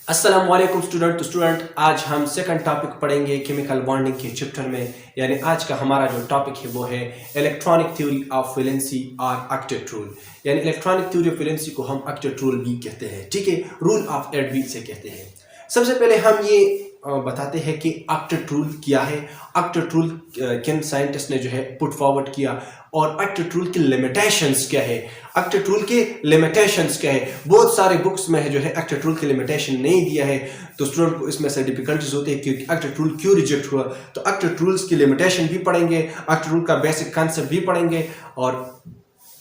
अस्सलाम वालेकुम स्टूडेंट। तो स्टूडेंट आज हम सेकंड टॉपिक पढ़ेंगे केमिकल बॉन्डिंग के चैप्टर में। यानी आज का हमारा जो टॉपिक है वो है इलेक्ट्रॉनिक थ्योरी ऑफ वैलेंसी और ऑक्टेट रूल। यानी इलेक्ट्रॉनिक थ्योरी ऑफ वैलेंसी को हम ऑक्टेट रूल भी कहते हैं, ठीक है, रूल ऑफ एड भी से कहते हैं। सबसे पहले हम ये बताते हैं कि ऑक्टेट रूल क्या है, ऑक्टेट रूल किन साइंटिस्ट ने जो है पुट फॉरवर्ड किया और ऑक्टेट रूल की लिमिटेशंस क्या है, ऑक्टेट रूल की लिमिटेशंस क्या है। बहुत सारे बुक्स में है जो है ऑक्टेट रूल की लिमिटेशन नहीं दिया है, तो स्टूडेंट को इसमें से डिफिकल्टीज होती है कि ऑक्टेट रूल क्यों रिजेक्ट हुआ। तो ऑक्टेट रूल्स की लिमिटेशन भी पढ़ेंगे, ऑक्टेट रूल का बेसिक कॉन्सेप्ट भी पढ़ेंगे और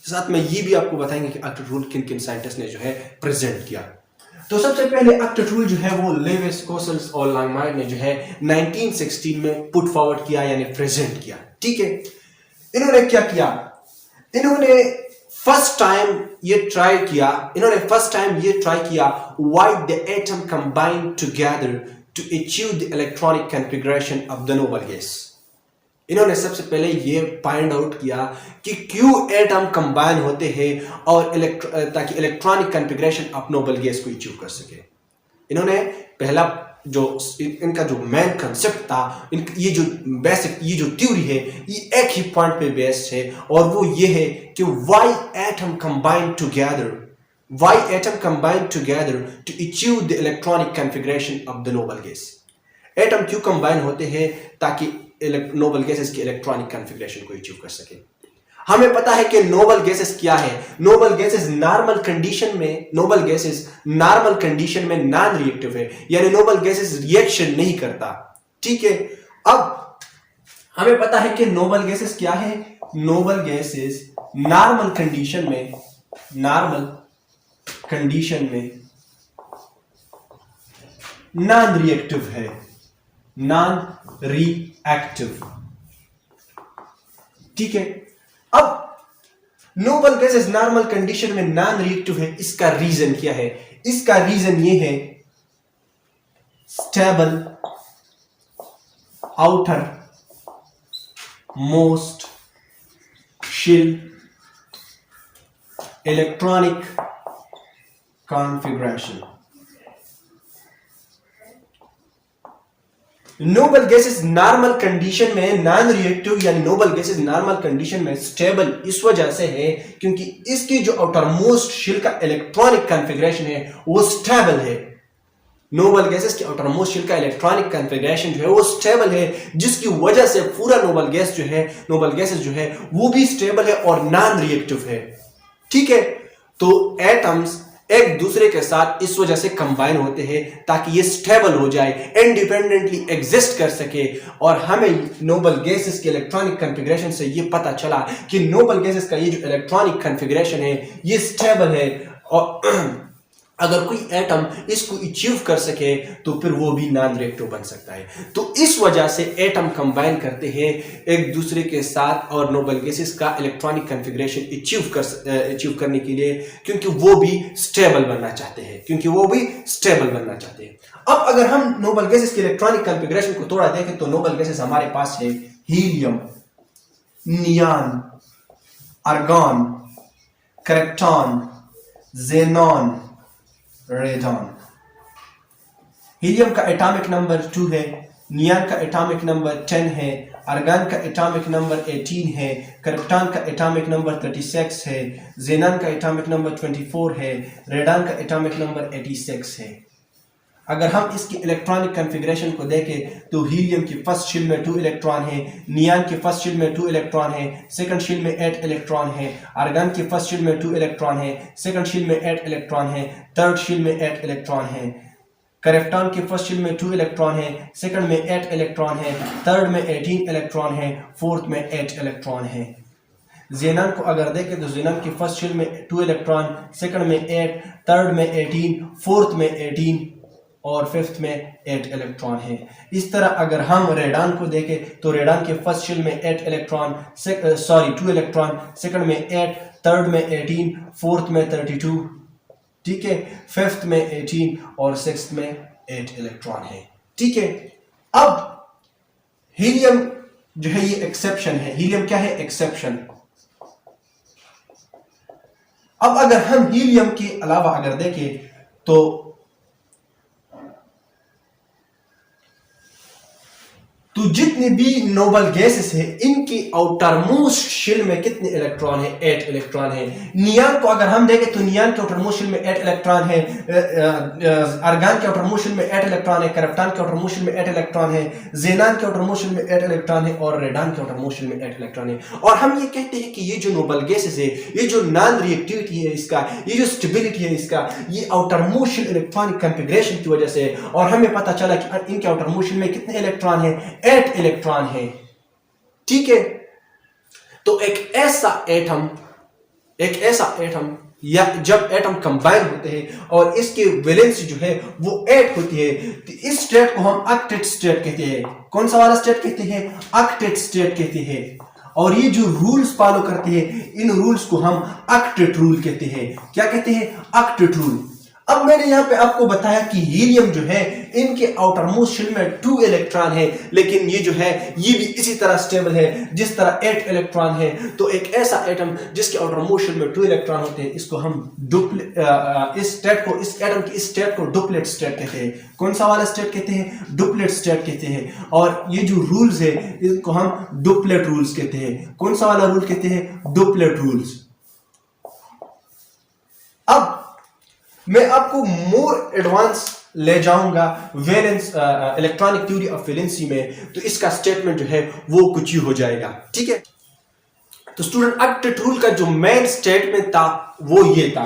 साथ में ये भी आपको बताएंगे कि ऑक्टेट रूल किन किन साइंटिस्ट ने जो है प्रेजेंट किया। तो सबसे पहले ऑक्टेट रूल जो है वो लेविस, कोसल्स और लांगमायर ने जो है 1916 में पुट फॉरवर्ड किया यानी प्रेजेंट किया, ठीक है। इन्होंने क्या किया, इन्होंने फर्स्ट टाइम ये ट्राई किया why the atom combine together to achieve the electronic configuration of the noble gas. इन्होंने सबसे पहले ये फाइंड आउट किया कि क्यों एटम कंबाइन होते हैं और ताकि electronic configuration of noble gas को अचीव कर सके। इन्होंने पहला जो इनका जो मेन कंसेप्ट था, ये जो बेसिक ये जो थ्योरी है ये एक ही पॉइंट पे बेस्ड है और वो ये है कि why atom combine together to achieve the electronic configuration of the noble gas. Atom क्यों कंबाइन होते हैं ताकि नोबल गैसेस की इलेक्ट्रॉनिक कॉन्फ़िगरेशन को अचीव कर सके। हमें पता है कि नोबल गैसेस क्या है। नोबल गैसेस नॉर्मल कंडीशन में नॉन रिएक्टिव है, यानी नोबल गैसेस रिएक्शन नहीं करता, ठीक है। अब हमें पता है कि नोबल गैसेस क्या है। नोबल गैसेस नॉर्मल कंडीशन में नॉन रिएक्टिव है, ठीक है। अब नोबल गैसेस नॉर्मल कंडीशन में नॉन रिएक्टिव है, इसका रीजन क्या है? इसका रीजन ये है stable outer most shell electronic configuration. Noble gases normal condition में नॉन रिएक्टिव यानी नोबल गैसेस नॉर्मल कंडीशन में स्टेबल इस वजह से है क्योंकि इसकी जो आउटर मोस्ट शेल का इलेक्ट्रॉनिक कॉन्फ़िगरेशन है वो स्टेबल है। नोबल गैसेस की आउटर मोस्ट शेल का इलेक्ट्रॉनिक कॉन्फ़िगरेशन जो है वो स्टेबल है, जिसकी वजह से पूरा नोबल गैसेस जो है वो भी स्टेबल है और नॉन रिएक्टिव है, ठीक है। तो एटम्स एक दूसरे के साथ इस वजह से कंबाइन होते हैं ताकि ये स्टेबल हो जाए, इंडिपेंडेंटली एग्जिस्ट कर सके। और हमें नोबल गैसेस के इलेक्ट्रॉनिक कॉन्फ़िगरेशन से ये पता चला कि नोबल गैसेस का ये जो इलेक्ट्रॉनिक कॉन्फ़िगरेशन है ये स्टेबल है और अगर कोई एटम इसको अचीव कर सके तो फिर वो भी नॉन रिएक्टिव बन सकता है। तो इस वजह से एटम कंबाइन करते हैं एक दूसरे के साथ और नोबल गैसेस का इलेक्ट्रॉनिक कॉन्फ़िगरेशन अचीव करने के लिए, क्योंकि वो भी स्टेबल बनना चाहते हैं। अब अगर हम नोबल गैसेस के इलेक्ट्रॉनिक कॉन्फ़िगरेशन को थोड़ा देखें तो नोबल गैसेस हमारे पास है helium, neon, argon, krypton, xenon, radon. Helium का एटॉमिक नंबर 2 है, नियॉन का एटॉमिक नंबर 10 है, आर्गन का एटॉमिक नंबर 18 है, क्रिप्टॉन का एटॉमिक नंबर 36 है, ज़ेनॉन का एटॉमिक नंबर 24 है, रेडॉन का एटॉमिक नंबर 86 है। अगर हम इसकी इलेक्ट्रॉनिक कॉन्फ़िगरेशन को देखें तो हीलियम की फर्स्ट शेल में 2 इलेक्ट्रॉन है, नियॉन की फर्स्ट शेल में 2 इलेक्ट्रॉन है, सेकंड शेल में 8 इलेक्ट्रॉन है, आर्गन की फर्स्ट शेल में 2 इलेक्ट्रॉन है, सेकंड शेल में 8 इलेक्ट्रॉन है, थर्ड शेल में 8 इलेक्ट्रॉन है, क्रिप्टॉन की फर्स्ट शेल में 2 इलेक्ट्रॉन है, सेकंड में 8 इलेक्ट्रॉन है, थर्ड में 18 इलेक्ट्रॉन है, फोर्थ में 8 इलेक्ट्रॉन है। ज़ेनॉन को अगर देखें तो ज़ेनॉन की फर्स्ट शेल में 2 इलेक्ट्रॉन, सेकंड में 8, थर्ड में 18, फोर्थ में 18 और फिफ्थ में 8 इलेक्ट्रॉन है। इस तरह अगर हम रेडॉन को देखें तो रेडॉन के फर्स्ट शेल में 2 इलेक्ट्रॉन, सेकंड में 8, थर्ड में 18, फोर्थ में 32, ठीक है, फिफ्थ में 18 और सिक्स्थ में 8 इलेक्ट्रॉन है, ठीक है। अब हीलियम जो है ये एक्सेप्शन है। हीलियम क्या है? एक्सेप्शन। अब अगर हम हीलियम के अलावा अगर देखें तो तो जितने भी नोबल गैसेस है इनकी आउटर मोस्ट शेल में कितने इलेक्ट्रॉन है? 8 इलेक्ट्रॉन है। नियान को अगर हम देखें तो नियान के आउटर मोस्ट शेल में 8 इलेक्ट्रॉन है, आर्गन के आउटर मोस्ट शेल में 8 इलेक्ट्रॉन है, क्रिप्टॉन के आउटर मोस्ट शेल में 8 इलेक्ट्रॉन है, ज़ेनान के आउटर मोस्ट शेल में 8 इलेक्ट्रॉन है और रेडॉन के आउटर मोस्ट शेल में 8 इलेक्ट्रॉन है। और हम ये कहते हैं कि ये जो नोबल गैसेस है, ये जो नॉन रिएक्टिविटी है इसका, ये जो स्टेबिलिटी है इसका, ये outer most shell electronic configuration की वजह से। और हमें पता चला कि इनके आउटर मोस्ट शेल में कितने इलेक्ट्रॉन है? 8 इलेक्ट्रॉन है। ठीक है, तो एक ऐसा एटम या जब एटम कंबाइन होते हैं और इसकी वैलेंसी जो है वो 8 होती है, तो इस स्टेट को हम ऑक्टेट स्टेट कहते हैं। कौन सा वाला स्टेट कहते हैं? ऑक्टेट स्टेट कहते हैं। और ये जो रूल्स फॉलो करते हैं इन रूल्स को हम ऑक्टेट रूल कहते हैं। क्या कहते हैं? Octet rule. अब मैंने यहां पे आपको बताया कि हीलियम जो है इनके आउटर मोस्ट शेल में 2 इलेक्ट्रॉन है, लेकिन ये जो है ये भी इसी तरह स्टेबल है जिस तरह 8 इलेक्ट्रॉन है। तो एक ऐसा एटम जिसके आउटर मोस्ट शेल में 2 इलेक्ट्रॉन होते हैं, इसको हम इस एटम की इस स्टेट को डुप्लेट स्टेट कहते हैं। कौन सा वाला स्टेट कहते हैं? डुप्लेट स्टेट कहते हैं। और ये जो रूल्स है इनको हम डुप्लेट रूल्स कहते हैं। कौन सा वाला रूल कहते हैं? Duplet rules. अब मैं आपको मोर एडवांस ले जाऊंगा valence electronic theory of valency में, तो इसका स्टेटमेंट जो है वो कुछ ही हो जाएगा। ठीक है, तो स्टूडेंट ऑक्टेट रूल का जो मेन स्टेटमेंट था वो ये था: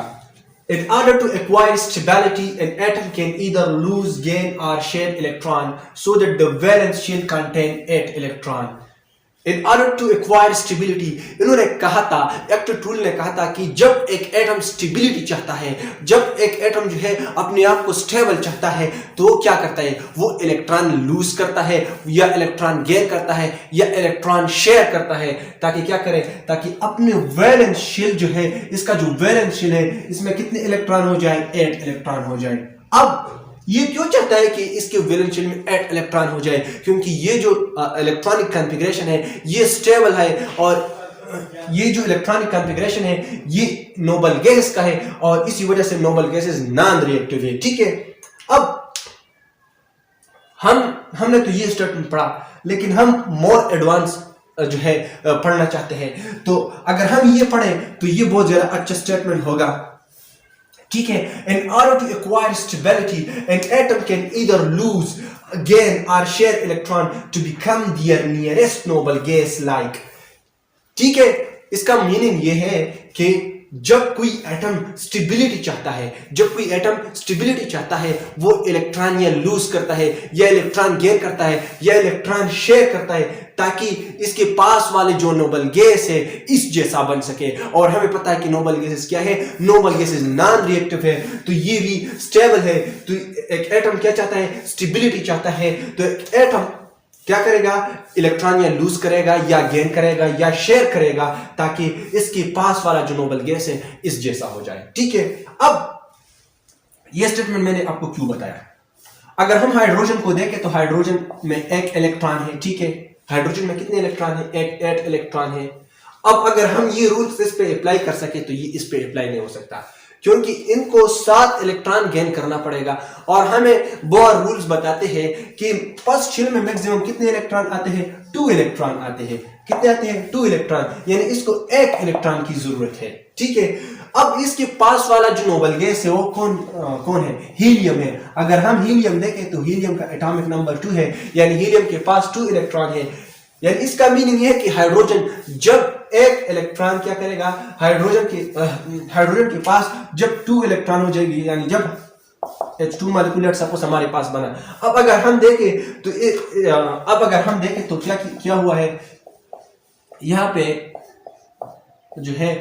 in order to acquire stability an atom can either lose, gain or share electron so that the valence shell contain 8 electron. In order to acquire stability, इन्होंने कहा था, octet rule ने कहा था कि जब एक एटम स्टेबिलिटी चाहता है, जब एक एटम जो है अपने आप को स्टेबल चाहता है, तो वो क्या करता है? वो इलेक्ट्रॉन लूज करता है या इलेक्ट्रॉन गेन करता है या इलेक्ट्रॉन शेयर करता है, ताकि क्या करे? ताकि अपने वैलेंस शेल जो है, इसका जो वैलेंस शेल है इसमें कितने इलेक्ट्रॉन हो जाए? 8 इलेक्ट्रॉन हो जाए। अब ये क्यों चाहता है कि इसके वैलेंस शेल में 8 इलेक्ट्रॉन हो जाए? क्योंकि ये जो इलेक्ट्रॉनिक कॉन्फ़िगरेशन है ये स्टेबल है, और ये जो इलेक्ट्रॉनिक कॉन्फ़िगरेशन है ये नोबल गैस का है, और इसी वजह से नोबल गैसेस नॉन रिएक्टिव है। ठीक है, अब हमने तो ये स्टेटमेंट पढ़ा, लेकिन हम मोर एडवांस जो है पढ़ना चाहते हैं। तो अगर हम ये पढ़ें तो ये बहुत ज्यादा अच्छा स्टेटमेंट होगा। ठीक है, in order to acquire stability an atom can either lose, gain or share electron to become their nearest noble gas like. ठीक है, इसका मीनिंग ये है कि जब कोई एटम स्टेबिलिटी चाहता है, जब कोई एटम स्टेबिलिटी चाहता है, वो इलेक्ट्रॉन या लूज करता है या इलेक्ट्रॉन गेन करता है या इलेक्ट्रॉन शेयर करता है, ताकि इसके पास वाले जो नोबल गैस है इस जैसा बन सके। और हमें पता है कि नोबल गैसेस क्या है? नोबल गैसेस नॉन रिएक्टिव है, तो ये भी स्टेबल है। तो एक एटम क्या चाहता है? स्टेबिलिटी चाहता है। तो एक एटम क्या करेगा? इलेक्ट्रॉन या लूज करेगा या गेन करेगा या शेयर करेगा, ताकि इसके पास वाला जो नोबल गैस है इस जैसा हो जाए। ठीक है, अब यह स्टेटमेंट मैंने आपको क्यों बताया? अगर हम हाइड्रोजन को देखें तो हाइड्रोजन में 1 इलेक्ट्रॉन है। ठीक है, हाइड्रोजन में कितने इलेक्ट्रॉन है? 8 इलेक्ट्रॉन है। अब अगर हम ये रूल्स इस पे अप्लाई कर सके तो ये इस पे अप्लाई नहीं हो सकता, क्योंकि इनको 7 इलेक्ट्रॉन गेन करना पड़ेगा। और हमें बोर रूल्स बताते हैं कि फर्स्ट शेल में मैक्सिमम कितने इलेक्ट्रॉन आते हैं? 2 इलेक्ट्रॉन आते हैं। कितने आते हैं? 2 इलेक्ट्रॉन, यानी इसको 1 इलेक्ट्रॉन की जरूरत है। ठीक है, अब इसके पास वाला जो नोबल गैस है वो कौन है? हीलियम है। अगर हम हीलियम देखें तो हीलियम का एटॉमिक नंबर 2 है, यानी हीलियम के पास 2 इलेक्ट्रॉन है। यानी इसका मीनिंग है कि हाइड्रोजन जब 1 इलेक्ट्रॉन क्या करेगा? हाइड्रोजन के पास जब 2 इलेक्ट्रॉन हो जाएगी, यानी जब H2 मॉलिक्यूल सपोज हमारे पास बना। अब अगर हम देखें तो क्या हुआ है? यहाँ पे जो है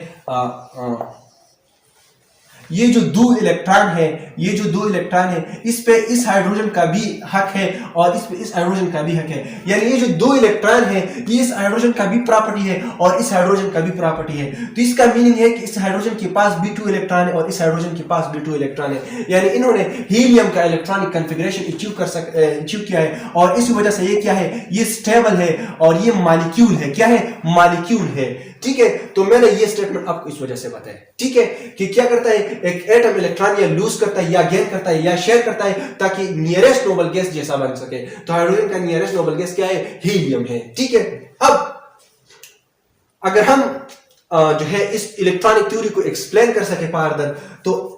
ये जो 2 इलेक्ट्रॉन है, इस पे इस हाइड्रोजन का भी हक है और इस पे इस हाइड्रोजन का भी हक है। यानी ये जो 2 इलेक्ट्रॉन है ये इस हाइड्रोजन का भी प्रॉपर्टी है और इस हाइड्रोजन का भी प्रॉपर्टी है। तो इसका मीनिंग है कि इस हाइड्रोजन के पास भी 2 इलेक्ट्रॉन है और इस हाइड्रोजन के पास भी 2 इलेक्ट्रॉन है। यानी इन्होंने हीलियम का इलेक्ट्रॉनिक कॉन्फ़िगरेशन अचीव किया है, और इसी वजह से ये क्या है? ये स्टेबल है और ये मॉलिक्यूल है। क्या है? मॉलिक्यूल है। ठीक है, तो मैंने ये स्टेटमेंट आपको इस वजह से बताया। ठीक है, कि क्या करता है? एक एटम इलेक्ट्रॉन या लूज करता है या गेन करता है या शेयर करता है ताकि नियरेस्ट नोबल गैस जैसा बन सके। तो हाइड्रोजन का नियरेस्ट नोबल गैस क्या है? हीलियम है। ठीक है, अब अगर हम जो है इस इलेक्ट्रॉनिक थ्योरी को एक्सप्लेन कर सके फार्दर, तो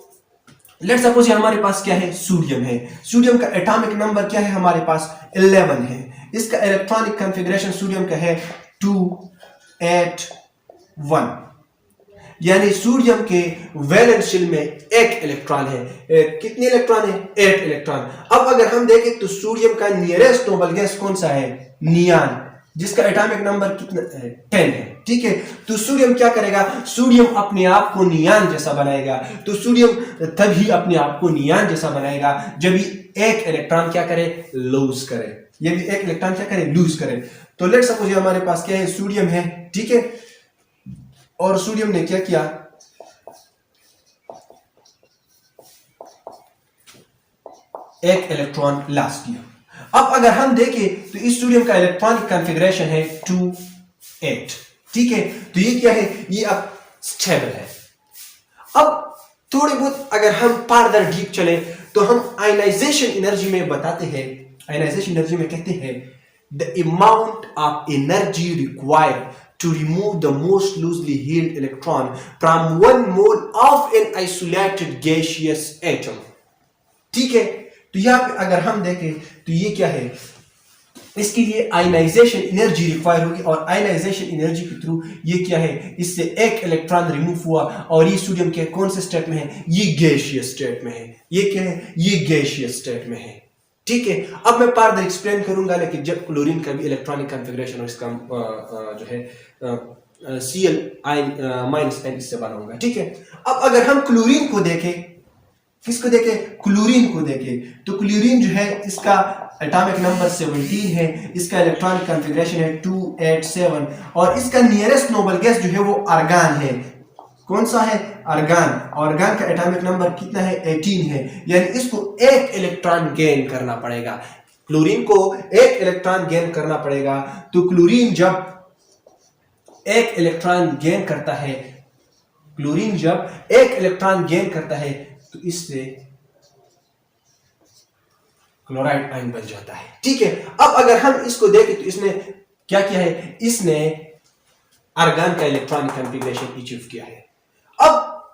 लेट्स सपोज हमारे पास क्या है? सोडियम है। सोडियम का एटॉमिक नंबर क्या है? हमारे पास 11 है। इसका इलेक्ट्रॉनिक कॉन्फ़िगरेशन सोडियम का है 281, यानी सोडियम के वैलेंस शेल में एक इलेक्ट्रॉन है। कितने इलेक्ट्रॉन है? 8 इलेक्ट्रॉन। अब अगर हम देखें तो सोडियम का नियरेस्ट नोबल गैस कौन सा है? नियान, जिसका एटॉमिक नंबर कितना है? 10 है। ठीक है, तो सोडियम क्या करेगा? सोडियम अपने आप को नियान जैसा बनाएगा। तो सोडियम तभी अपने आप को नियान जैसा बनाएगा जब भी एक इलेक्ट्रॉन क्या करे? लूज करे। ये भी एक इलेक्ट्रॉन क्या करे? लूज करे। तो लेट्स सपोज हमारे पास क्या है? सोडियम है। ठीक है, और सोडियम ने क्या किया? एक इलेक्ट्रॉन लॉस किया। अब अगर हम देखें तो इस सोडियम का इलेक्ट्रॉनिक कॉन्फ़िगरेशन है 2 8। ठीक है, तो ये क्या है? ये अब स्टेबल है। अब थोड़े बहुत अगर हम फर्दर डीप चले तो हम आयनाइजेशन एनर्जी में बताते हैं, आयनाइजेशन एनर्जी में कहते हैं the amount of energy required to remove the most loosely held electron from one mole of an isolated gaseous atom। ठीक है, तो यहां पे अगर हम देखें तो ये क्या है? इसके लिए आयनाइजेशन एनर्जी रिक्वायर होगी, और आयनाइजेशन एनर्जी के थ्रू ये क्या है? इससे एक इलेक्ट्रॉन रिमूव हुआ, और ये सोडियम के कौन से स्टेट में है? ये गैसियस स्टेट में है। ये क्या है? ये गैसियस स्टेट में है। ठीक है, अब मैं फर्दर एक्सप्लेन करूंगा, लेकिन जब क्लोरीन का भी इलेक्ट्रॉनिक कॉन्फ़िगरेशन और इसका जो है Cl -N इससे बनाऊंगा। ठीक है, अब अगर हम क्लोरीन को देखें, किसको देखें? क्लोरीन को देखें, तो क्लोरीन जो है इसका एटॉमिक नंबर 17 है, इसका इलेक्ट्रॉनिक कॉन्फ़िगरेशन है 287, और इसका नियरेस्ट नोबल गैस जो है वो आर्गन है। कौन सा है? आर्गन। आर्गन का एटॉमिक नंबर कितना है? 18 है, यानी इसको एक इलेक्ट्रॉन गेन करना पड़ेगा। क्लोरीन को एक इलेक्ट्रॉन गेन करना पड़ेगा। तो क्लोरीन जब एक इलेक्ट्रॉन गेन करता है, क्लोरीन जब एक इलेक्ट्रॉन गेन करता है तो इससे क्लोराइड आयन बन जाता है। ठीक है, अब अगर हम इसको देखें तो इसने क्या किया है? इसने आर्गन का इलेक्ट्रॉनिक कॉन्फ़िगरेशन अचीव किया है। अब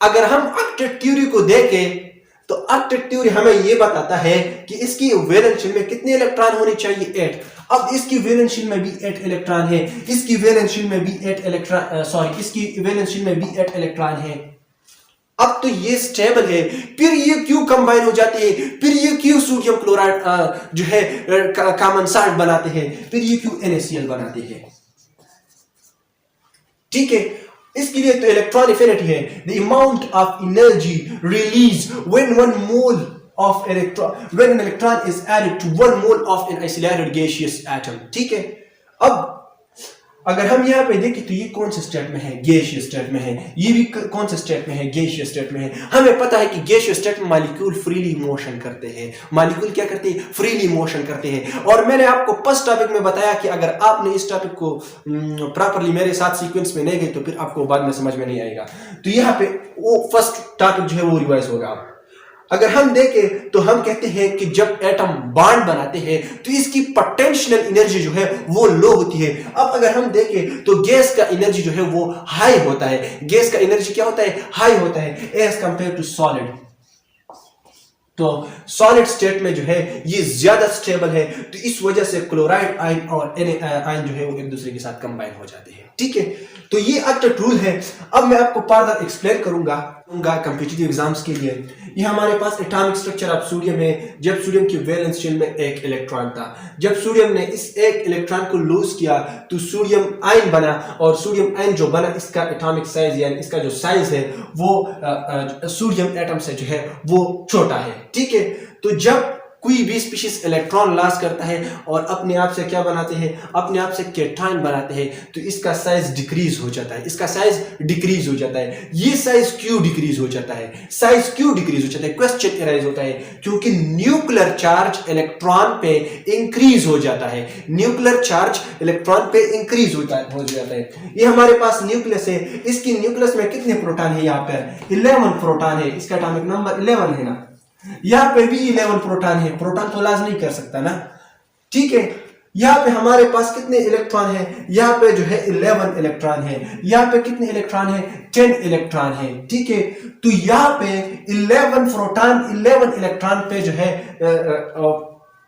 अगर हम ऑक्टेट थ्योरी को देखें तो ऑक्टेट थ्योरी हमें यह बताता है कि इसकी वैलेंस शेल में कितने इलेक्ट्रॉन होने चाहिए? 8। अब इसकी वैलेंस शेल में भी 8 इलेक्ट्रॉन है, इसकी वैलेंस शेल में भी 8 इलेक्ट्रॉन, इसकी वैलेंस शेल में भी 8 इलेक्ट्रॉन है। अब तो ये स्टेबल है, फिर ये क्यों कंबाइन हो जाते हैं? फिर ये क्यों सोडियम क्लोराइड जो है कॉमन साल्ट बनाते हैं? फिर ये क्यों NaCl बनाते हैं? ठीक है, इसके लिए तो इलेक्ट्रॉन एफिनिटी है, the amount of energy release when one mole of electron, when an electron is added to one mole of an isolated gaseous atom. ठीक है, अब अगर हम यहाँ पे देखें तो ये कौन से स्टेट में है? गैसियस स्टेट में है। ये भी कौन से स्टेट में है? गैसियस स्टेट में है। हमें पता है कि गैसियस स्टेट में मॉलिक्यूल फ्रीली मोशन करते हैं। मॉलिक्यूल क्या करते हैं? फ्रीली मोशन करते हैं। और मैंने आपको फर्स्ट टॉपिक में बताया कि अगर आपने इस टॉपिक को प्रॉपर्ली मेरे साथ सीक्वेंस में नहीं गए तो फिर आपको बाद में समझ में नहीं आएगा। तो यहाँ पे वो फर्स्ट टॉपिक जो है वो रिवाइज होगा। अगर हम देखें तो हम कहते हैं कि जब एटम बॉन्ड बनाते हैं तो इसकी पोटेंशियल एनर्जी जो है वो लो होती है। अब अगर हम देखें तो गैस का एनर्जी जो है वो हाई होता है। गैस का एनर्जी क्या होता है? हाई होता है एज कंपेयर टू सॉलिड। तो सॉलिड स्टेट में जो है ये ज्यादा स्टेबल है, तो इस वजह से क्लोराइड आयन और आयन जो है वो एक दूसरे के साथ कंबाइन हो जाते हैं। ठीक है, तो ये ऑक्टेट रूल है। अब मैं आपको फर्दर एक्सप्लेन करूंगा कॉम्पिटिटिव एग्जाम्स के लिए। ये हमारे पास एटॉमिक स्ट्रक्चर ऑफ सोडियम है। जब सोडियम की वैलेंस शेल में एक इलेक्ट्रॉन था, जब सोडियम ने इस एक इलेक्ट्रॉन को लूज किया तो सोडियम आयन बना, और सोडियम आयन जो बना इसका एटॉमिक साइज यानी इसका जो साइज है वो सोडियम एटम से जो है वो छोटा है। ठीक है, तो जब कोई भी स्पीशीज इलेक्ट्रॉन लॉस करता है और अपने आप से क्या बनाते हैं, अपने आप से कैटायन बनाते हैं, तो इसका साइज डिक्रीज हो जाता है, इसका साइज डिक्रीज हो जाता है। ये साइज क्यों डिक्रीज हो जाता है, साइज क्यों डिक्रीज हो जाता है, क्वेश्चन अराइज होता है, क्योंकि न्यूक्लियर चार्ज इलेक्ट्रॉन पे इंक्रीज हो जाता है, न्यूक्लियर चार्ज इलेक्ट्रॉन पे इंक्रीज हो जाता है। ये हमारे पास न्यूक्लियस है, इसकी न्यूक्लियस में कितने प्रोटॉन है, यहाँ पर 11 प्रोटॉन है, इसका एटॉमिक नंबर 11 है ना, यहाँ पे भी 11 प्रोटॉन है, प्रोटॉन तो लाज नहीं कर सकता ना, ठीक है। यहाँ पे हमारे पास कितने इलेक्ट्रॉन है, यहाँ पे जो है 11 इलेक्ट्रॉन है, यहाँ पे कितने इलेक्ट्रॉन है, 10 इलेक्ट्रॉन है, ठीक है। तो यहाँ पे 11 प्रोटॉन 11 इलेक्ट्रॉन पे जो है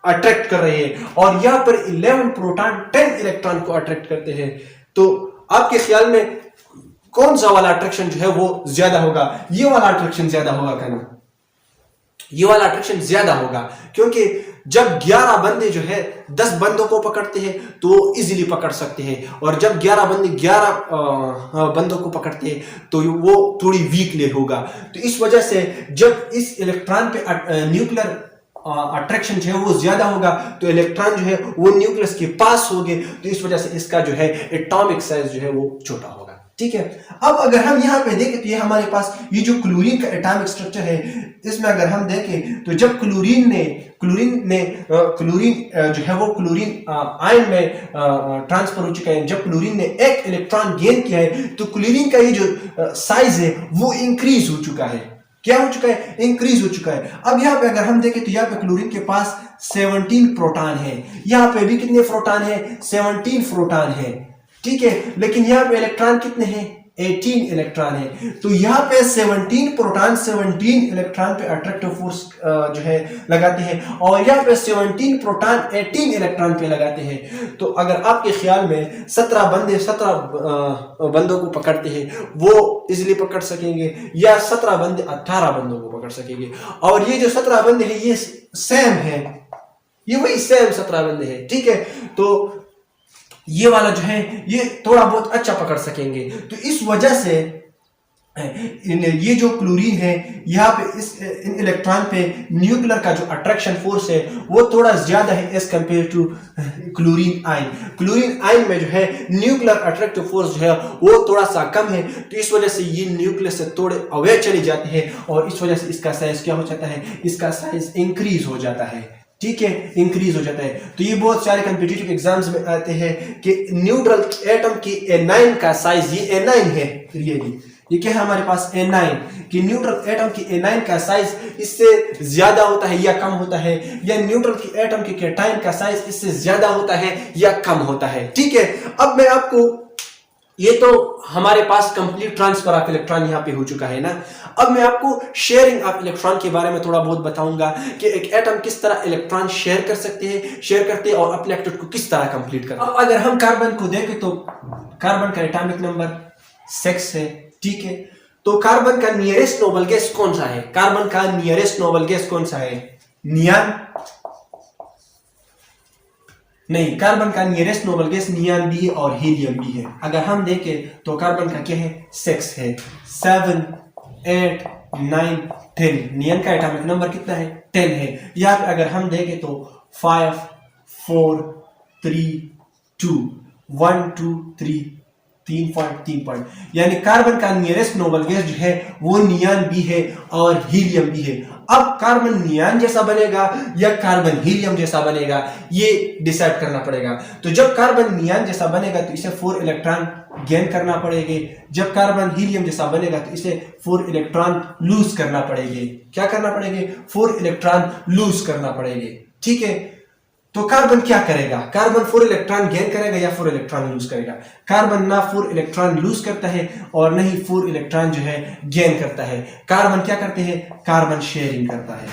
अट्रैक्ट कर रहे हैं, और यहाँ पर 11 प्रोटॉन 10 इलेक्ट्रॉन को अट्रैक्ट करते हैं। तो आपके ख्याल में कौन सा वाला अट्रैक्शन जो है वो ज्यादा होगा, ये वाला अट्रैक्शन ज्यादा होगा क्या ना, ये वाला अट्रैक्शन ज्यादा होगा, क्योंकि जब 11 बंदे जो है 10 बंदों को पकड़ते हैं तो वो इजीली पकड़ सकते हैं, और जब 11 बंदे 11 बंदों को पकड़ते हैं तो वो थोड़ी वीकली होगा। तो इस वजह से जब इस इलेक्ट्रॉन पे न्यूक्लियर अट्रैक्शन जो है वो ज्यादा होगा, तो इलेक्ट्रॉन जो है वो न्यूक्लियस के पास होंगे, तो इस वजह से इसका जो है एटॉमिक साइज जो है वो छोटा होगा, ठीक है। अब अगर हम यहाँ पे देखें तो ये हमारे पास ये जो क्लोरीन का एटॉमिक स्ट्रक्चर है, इसमें अगर हम देखें तो जब क्लोरीन जो है वो क्लोरीन आयन में ट्रांसफर हो चुका है, जब क्लोरीन ने एक इलेक्ट्रॉन गेन किया है, तो क्लोरीन का ये जो साइज है वो इंक्रीज हो चुका है, क्या हो चुका है, इंक्रीज हो चुका है। अब यहाँ पे अगर हम देखें तो यहाँ पे क्लोरीन के पास 17 प्रोटॉन है, यहाँ पे भी कितने प्रोटॉन है, 17 प्रोटॉन है, ठीक है। लेकिन यहाँ पे इलेक्ट्रॉन कितने हैं, 18 इलेक्ट्रॉन है। तो यहाँ पे 17 प्रोटॉन 17 इलेक्ट्रॉन पे अट्रैक्टिव फोर्स जो है लगाते हैं, और यहाँ पे 17 प्रोटॉन 18 इलेक्ट्रॉन पे लगाते हैं। तो अगर आपके ख्याल में 17 बंदे 17 बंदों को पकड़ते हैं वो इजिली पकड़ सकेंगे, या 17 बंदे 18 बंदों को पकड़ सकेंगे, और ये जो 17 बंदे हैं ये सेम है, ये वही सेम 17 बंदे हैं, ठीक है। तो ये वाला जो है ये थोड़ा बहुत अच्छा पकड़ सकेंगे। तो इस वजह से ये जो क्लोरीन है यहाँ पे इन इलेक्ट्रॉन पे न्यूक्लियर का जो अट्रैक्शन फोर्स है वो थोड़ा ज्यादा है as compare to chlorine ion. Chlorine ion में जो है न्यूक्लियर अट्रैक्टिव फोर्स जो है वो थोड़ा सा कम है, तो इस वजह से ये न्यूक्लियस से थोड़े अवे चले जाते हैं, और इस वजह से इसका साइज क्या हो जाता है, इसका साइज इंक्रीज हो जाता है, ठीक है, इंक्रीज हो जाता है। तो ये बहुत सारे कॉम्पिटिटिव एग्जाम्स में आते हैं कि न्यूट्रल एटम की एनाइन का साइज, ये एनाइन है, ये क्या है हमारे पास, एनाइन, कि न्यूट्रल एटम की एनाइन का साइज इससे ज्यादा होता है या कम होता है, या न्यूट्रल की एटम की कैटायन का साइज इससे ज्यादा होता है या कम होता है, ठीक है। अब मैं आपको, ये तो हमारे पास कंप्लीट ट्रांसफर ऑफ इलेक्ट्रॉन यहाँ पे हो चुका है ना। अब मैं आपको शेयरिंग ऑफ इलेक्ट्रॉन के बारे में थोड़ा बहुत बताऊंगा कि एक एटम किस तरह इलेक्ट्रॉन शेयर करते हैं और अपने एक्टिविटी को किस तरह कंप्लीट करते हैं। अब अगर हम कार्बन को देखें तो कार्बन का एटॉमिक नंबर 6 है, ठीक है। तो कार्बन का नियरेस्ट नोबल गैस कौन सा है, कार्बन का नियरेस्ट नोबल गैस कौन सा है, नियान नहीं, कार्बन का नियरेस्ट नोबल गैस नियान भी है और हीलियम भी है। अगर हम देखें तो कार्बन का क्या है, 6 है, 7 8 9 10, नियन का एटॉमिक नंबर कितना है, 10 है। यहाँ पे अगर हम देखें तो 5 4 3 2 1 2 3 3 पॉइंट, यानी कार्बन का नियरेस्ट नोबल गैस जो है वो नियान भी है और हीलियम भी है। अब कार्बन नियान जैसा बनेगा या कार्बन हीलियम जैसा बनेगा ये डिसाइड करना पड़ेगा। तो जब कार्बन नियान जैसा बनेगा तो इसे 4 इलेक्ट्रॉन गेन करना पड़ेगी, जब कार्बन हीलियम जैसा बनेगा तो इसे 4 इलेक्ट्रॉन लूज करना पड़ेगी। क्या करना पड़ेगी, 4 इलेक्ट्रॉन लूज करना पड़ेगी, ठीक है। तो कार्बन क्या करेगा, कार्बन 4 इलेक्ट्रॉन गेन करेगा या 4 इलेक्ट्रॉन लूज करेगा। कार्बन ना 4 इलेक्ट्रॉन लूज करता है और नहीं 4 इलेक्ट्रॉन जो है गेन करता है। कार्बन क्या करते हैं, कार्बन शेयरिंग करता है।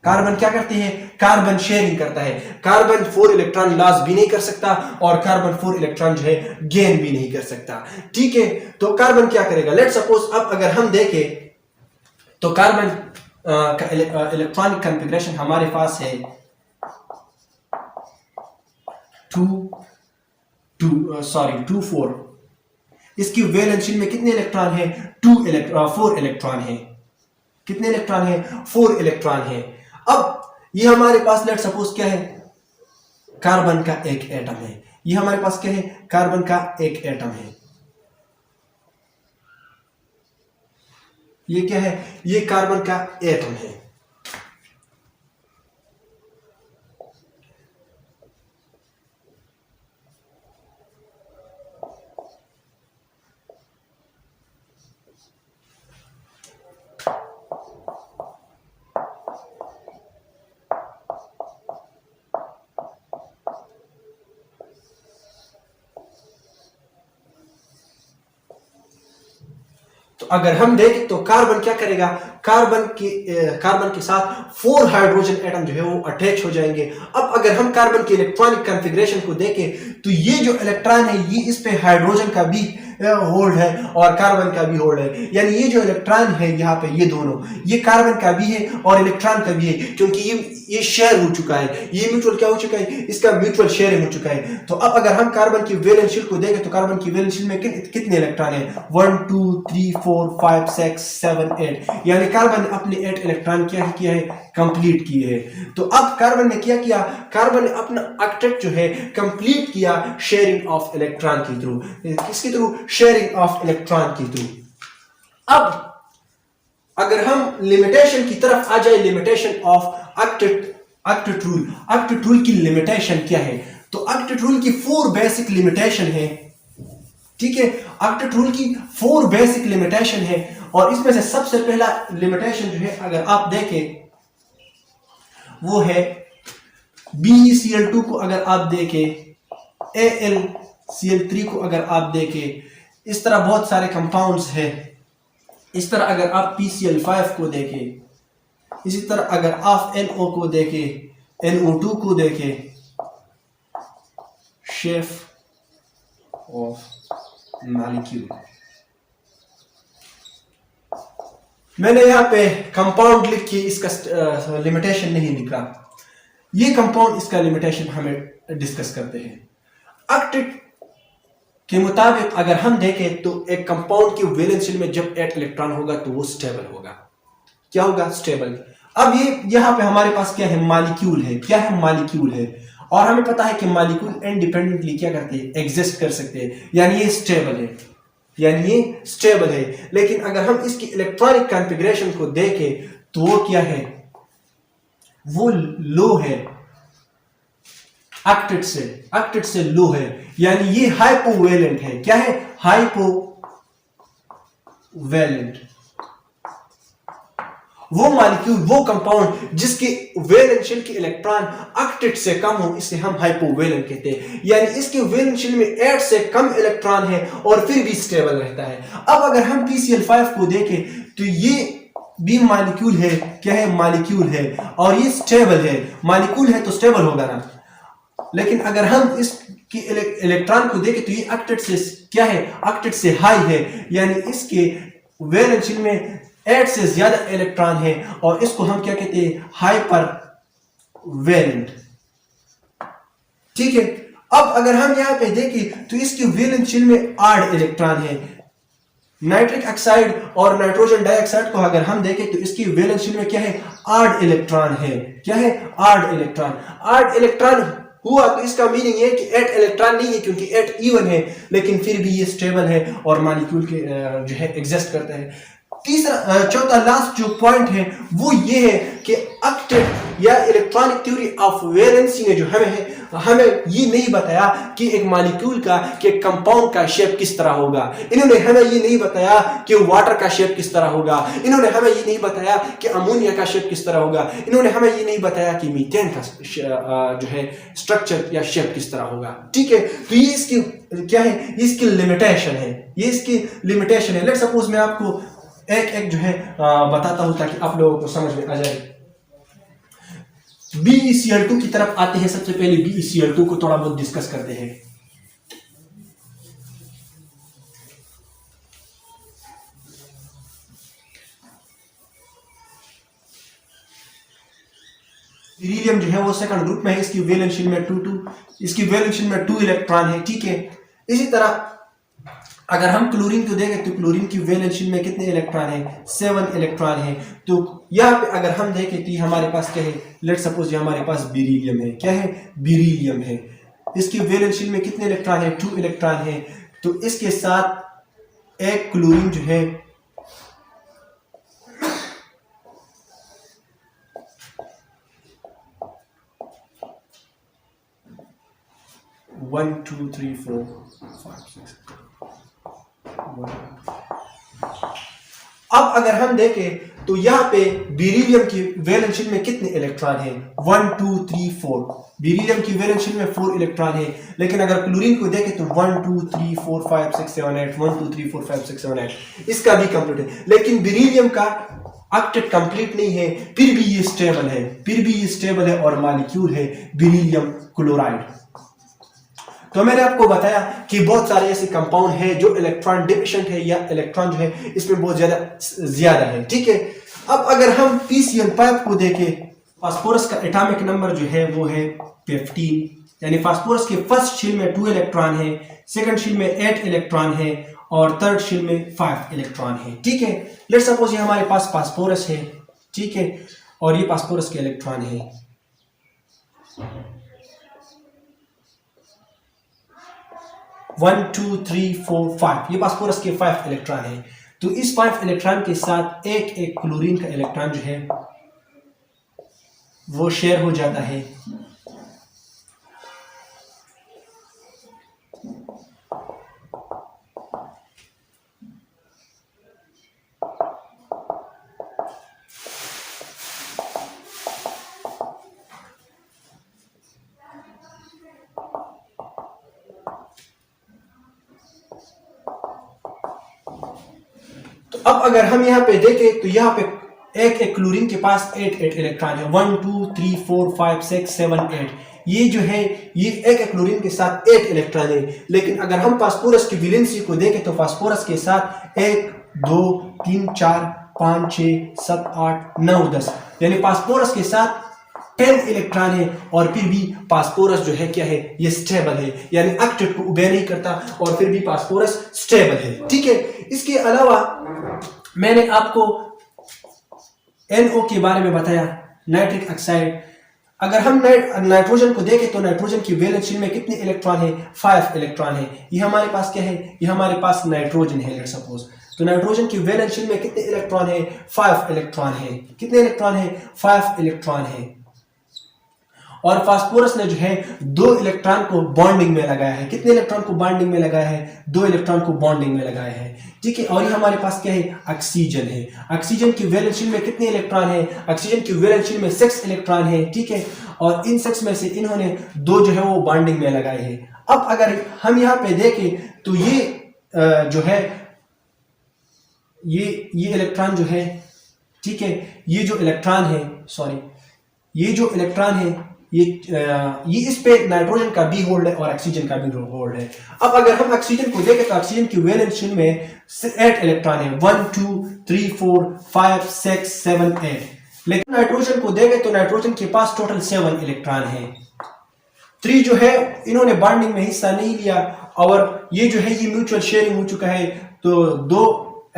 कार्बन क्या करते हैं, कार्बन शेयरिंग करता है। कार्बन 4 इलेक्ट्रॉन लॉस भी नहीं कर सकता और कार्बन 4 इलेक्ट्रॉन जो है गेन भी नहीं कर सकता, ठीक है। तो कार्बन क्या करेगा, लेट सपोज अब अगर हम देखें तो कार्बन का इलेक्ट्रॉनिक कॉन्फ़िगरेशन हमारे पास है 2 4। इसकी वैलेंस शेल में कितने इलेक्ट्रॉन है, 4 इलेक्ट्रॉन है। कितने इलेक्ट्रॉन है? 4 इलेक्ट्रॉन है। अब ये हमारे पास लेट सपोज क्या है? कार्बन का एक एटम है। ये हमारे पास क्या है? कार्बन का एक एटम है। ये क्या है? ये कार्बन का एटम है। तो अगर हम देखें तो कार्बन क्या करेगा? कार्बन के साथ 4 हाइड्रोजन एटम जो है वो अटैच हो जाएंगे। अब अगर हम कार्बन के इलेक्ट्रॉनिक कॉन्फ़िगरेशन को देखें तो ये जो इलेक्ट्रॉन है ये इस पे हाइड्रोजन का भी होल्ड है और कार्बन का भी होल्ड है। यानी ये जो इलेक्ट्रॉन है यहाँ पे ये दोनों, ये कार्बन का भी है और इलेक्ट्रॉन का भी है, क्योंकि ये शेयर हो चुका है। ये म्यूचुअल क्या हो चुका है? इसका म्यूचुअल शेयरिंग हो चुका है। तो अब अगर हम कार्बन की वैलेंस शीट को देखें तो कार्बन की वैलेंस शीट में कितने इलेक्ट्रॉन है? 1 2 3 4 5 6 7 8। यानी कार्बन ने अपने 8 इलेक्ट्रॉन क्या किया है? कंप्लीट किए हैं। तो अब कार्बन ने क्या किया? कार्बन ने अपना ऑक्टेट जो है कंप्लीट किया शेयरिंग ऑफ इलेक्ट्रॉन के थ्रू। किसके थ्रू? शेयरिंग ऑफ इलेक्ट्रॉन के थ्रू। अब अगर हम लिमिटेशन की तरफ आ जाए, limitation of octet rule. Octet rule की लिमिटेशन क्या है? तो ऑक्टेट रूल की 4 बेसिक लिमिटेशन है। ठीक है, ऑक्टेट रूल की 4 बेसिक लिमिटेशन है और इसमें से सबसे पहला लिमिटेशन जो है अगर आप देखें वो है BeCl2 को अगर आप देखें, AlCl3 को अगर आप देखें, इस तरह बहुत सारे कंपाउंड्स हैं। इस तरह अगर आप PCl5 को देखें, इसी तरह अगर आप NO को देखें, NO2 को देखें, शेप ऑफ मॉलिक्यूल। मैंने यहाँ पे कंपाउंड लिख के इसका लिमिटेशन नहीं लिखा, ये कंपाउंड इसका लिमिटेशन हमें डिस्कस करते हैं। ऑक्टेट के मुताबिक अगर हम देखें तो एक कंपाउंड की वैलेंस शेल में जब 8 इलेक्ट्रॉन होगा तो वो स्टेबल होगा। क्या होगा? स्टेबल। अब ये यहाँ पे हमारे पास क्या है? मॉलिक्यूल है। क्या है? मॉलिक्यूल है। और हमें पता है कि मॉलिक्यूल इंडिपेंडेंटली क्या करते हैं? एग्जिस्ट कर सकते हैं। यानी ये स्टेबल है, यानी ये स्टेबल है। लेकिन अगर हम इसकी इलेक्ट्रॉनिक कॉन्फ़िगरेशन को देखें तो वो क्या है? वो लो है, ऑक्टेट से लो है। यानी ये हाइपोवैलेंट है। क्या है? हाइपोवैलेंट। वो मॉलिक्यूल, वो कंपाउंड जिसके वैलेंस शेल के इलेक्ट्रॉन ऑक्टेट से कम हो, इसे हम हाइपोवैलेंट कहते हैं। यानी इसके वैलेंस शेल में 8 से कम इलेक्ट्रॉन है और फिर भी स्टेबल रहता है। अब अगर हम PCl5 को देखें तो ये भी मॉलिक्यूल है। क्या है? मॉलिक्यूल है और ये स्टेबल है। मॉलिक्यूल है तो स्टेबल होगा ना। लेकिन अगर हम इसके इलेक्ट्रॉन को देखें तो ये ऑक्टेट से क्या है? ऑक्टेट से हाई है। यानी इसके वैलेंस शेल में 8 से ज्यादा इलेक्ट्रॉन है और इसको हम क्या कहते हैं? Hyper valent. ठीक है, अब अगर हम यहां पे देखें तो इसकी वैलेंस शेल में 8 इलेक्ट्रॉन है। नाइट्रिक ऑक्साइड और नाइट्रोजन डाइऑक्साइड को अगर हम देखें तो इसकी वैलेंस शेल में क्या है? 8 इलेक्ट्रॉन है। क्या है? 8 इलेक्ट्रॉन। 8 इलेक्ट्रॉन हुआ तो इसका मीनिंग है कि 8 इलेक्ट्रॉन नहीं है, क्योंकि 8 इवन है, लेकिन फिर भी ये स्टेबल है और मॉलिक्यूल के जो है एग्जिस्ट करता है। चौथा लास्ट जो पॉइंट है वो ये है कि ऑक्टेट या इलेक्ट्रॉनिक थ्योरी ऑफ वैलेंसी ने जो हमें ये नहीं बताया कि एक मॉलिक्यूल का, कि एक कंपाउंड का शेप किस तरह होगा। इन्होंने हमें ये नहीं बताया कि वाटर का शेप किस तरह होगा। इन्होंने हमें ये नहीं बताया कि अमोनिया का शेप किस तरह होगा। इन्होंने हमें ये नहीं बताया कि मीथेन का जो है स्ट्रक्चर या शेप किस तरह होगा। ठीक है, तो ये इसकी क्या है? इसकी लिमिटेशन है। ये इसकी लिमिटेशन है। लेट सपोज मैं आपको एक जो है बताता हूं ताकि आप लोगों को समझ में आ जाए। BeCl2 की तरफ आते हैं। सबसे पहले BeCl2 को थोड़ा बहुत डिस्कस करते हैं। बेरिलियम जो है वो सेकंड ग्रुप में है। इसकी वैलेंस शेल में 2 2, इसकी वैलेंस शेल में 2 इलेक्ट्रॉन है। ठीक है, इसी तरह अगर हम क्लोरीन को देखें तो क्लोरीन की वैलेंस शेल में कितने इलेक्ट्रॉन है? 7 इलेक्ट्रॉन है। तो यहाँ पे अगर हम देखें तो हमारे पास क्या है? लेट सपोज ये हमारे पास बेरिलियम है। क्या है? बेरिलियम है। इसकी वैलेंस शेल में कितने इलेक्ट्रॉन है? 2 इलेक्ट्रॉन है। तो इसके साथ एक क्लोरीन जो है 1 2 3 4 5 6 अब अगर हम देखें तो यहाँ पे बेरिलियम की वैलेंस शेल में कितने इलेक्ट्रॉन हैं? 1 2 3 4। बेरिलियम की वैलेंस शेल में 4 इलेक्ट्रॉन है। लेकिन अगर क्लोरीन को देखें तो 1 2 3 4 5 6 7 8 1 2 3 4 5 6 7 8 इसका भी कंप्लीट है। लेकिन बेरिलियम का ऑक्टेट कंप्लीट नहीं है, फिर भी ये स्टेबल है और मॉलिक्यूल है बेरिलियम क्लोराइड। तो मैंने आपको बताया कि बहुत सारे ऐसे कंपाउंड है जो इलेक्ट्रॉन डिफिशिएंट है या इलेक्ट्रॉन जो है इसमें बहुत ज्यादा है। ठीक है, अब अगर हम PCl5 को देखें, फास्फोरस का एटॉमिक नंबर जो है वो है 15, यानी फास्फोरस के फर्स्ट शेल में 2 इलेक्ट्रॉन है, सेकंड शेल में 8 इलेक्ट्रॉन है और थर्ड शेल में 5 इलेक्ट्रॉन है। ठीक है, लेट्स सपोज ये हमारे पास फास्फोरस है। ठीक है, और ये फास्फोरस के इलेक्ट्रॉन है। 1 2 3 4 5 ये फास्फोरस के 5 इलेक्ट्रॉन है। तो इस 5 इलेक्ट्रॉन के साथ एक क्लोरीन का इलेक्ट्रॉन जो है वो शेयर हो जाता है। तो अब अगर हम यहाँ पे देखें तो यहाँ पे एक क्लोरीन के पास 8 इलेक्ट्रॉन है। 1 2 3 4 5 6 7 8 ये जो है ये एक क्लोरीन के साथ 8 इलेक्ट्रॉन है। लेकिन अगर हम फास्फोरस की वैलेंसी को देखें तो फास्फोरस के साथ 1 2 3 4 5 6 7 8 9 10 यानी फास्फोरस के साथ 10 इलेक्ट्रॉन है और फिर भी फास्फोरस जो है क्या है? ये स्टेबल है, यानी ऑक्टेट को ओबे नहीं करता और फिर भी फास्फोरस स्टेबल है। ठीक है, इसके अलावा मैंने आपको NO के बारे में बताया, नाइट्रिक ऑक्साइड। अगर हम नाइट्रोजन को देखें तो नाइट्रोजन की वैलेंस शेल में कितने इलेक्ट्रॉन है? 5 इलेक्ट्रॉन है। ये हमारे पास क्या है? ये हमारे पास नाइट्रोजन है। लेट सपोज तो नाइट्रोजन की वैलेंस शेल में कितने इलेक्ट्रॉन है? 5 इलेक्ट्रॉन है। कितने इलेक्ट्रॉन है? 5 इलेक्ट्रॉन है। और फास्फोरस ने जो है 2 इलेक्ट्रॉन को बॉन्डिंग में लगाया है। कितने इलेक्ट्रॉन को बॉन्डिंग में लगाया है? 2 इलेक्ट्रॉन को बॉन्डिंग में लगाया है। ठीक है, और ये हमारे पास क्या है? ऑक्सीजन है। ऑक्सीजन की वैलेंस शेल में कितने इलेक्ट्रॉन है? ऑक्सीजन की वैलेंस शेल में 6 इलेक्ट्रॉन है। ठीक है, और इन 6 में से इन्होंने 2 जो है वो बॉन्डिंग में लगाए हैं। अब अगर हम यहाँ पे देखें तो ये जो है ये इलेक्ट्रॉन जो है, ठीक है, ये जो इलेक्ट्रॉन है, सॉरी ये जो इलेक्ट्रॉन है ये इस पे नाइट्रोजन का भी होल्ड है और ऑक्सीजन का भी होल्ड है। अब अगर हम ऑक्सीजन को देखें तो ऑक्सीजन की वैलेंस शेल में 8 इलेक्ट्रॉन है। 1 2 3 4 5 6 7 8। लेकिन नाइट्रोजन को देखें तो नाइट्रोजन के पास टोटल 7 इलेक्ट्रॉन है। 3 जो है इन्होंने बॉन्डिंग में हिस्सा नहीं लिया और ये जो है ये म्यूचुअल शेयरिंग हो चुका है। तो 2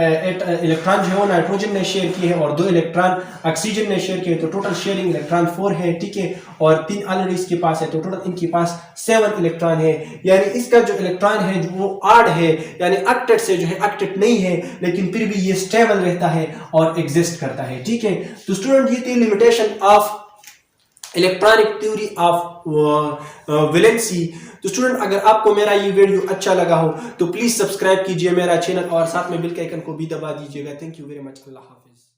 इलेक्ट्रॉन जो है वो नाइट्रोजन ने शेयर किए हैं और 2 इलेक्ट्रॉन ऑक्सीजन ने शेयर किए, तो टोटल शेयरिंग इलेक्ट्रॉन 4 है। ठीक है, और 3 ऑलरेडी इसके पास है, तो टोटल इनके पास 7 इलेक्ट्रॉन है। यानी इसका जो इलेक्ट्रॉन है वो ऑड है, यानी ऑक्टेट से जो है ऑक्टेट नहीं है, लेकिन फिर भी ये स्टेबल रहता है और एग्जिस्ट करता है। ठीक है, तो स्टूडेंट ये थी limitation of electronic theory of valency. तो स्टूडेंट अगर आपको मेरा ये वीडियो अच्छा लगा हो तो प्लीज सब्सक्राइब कीजिए मेरा चैनल और साथ में बेल के आइकन को भी दबा दीजिएगा। Thank you very much. Allah Hafiz.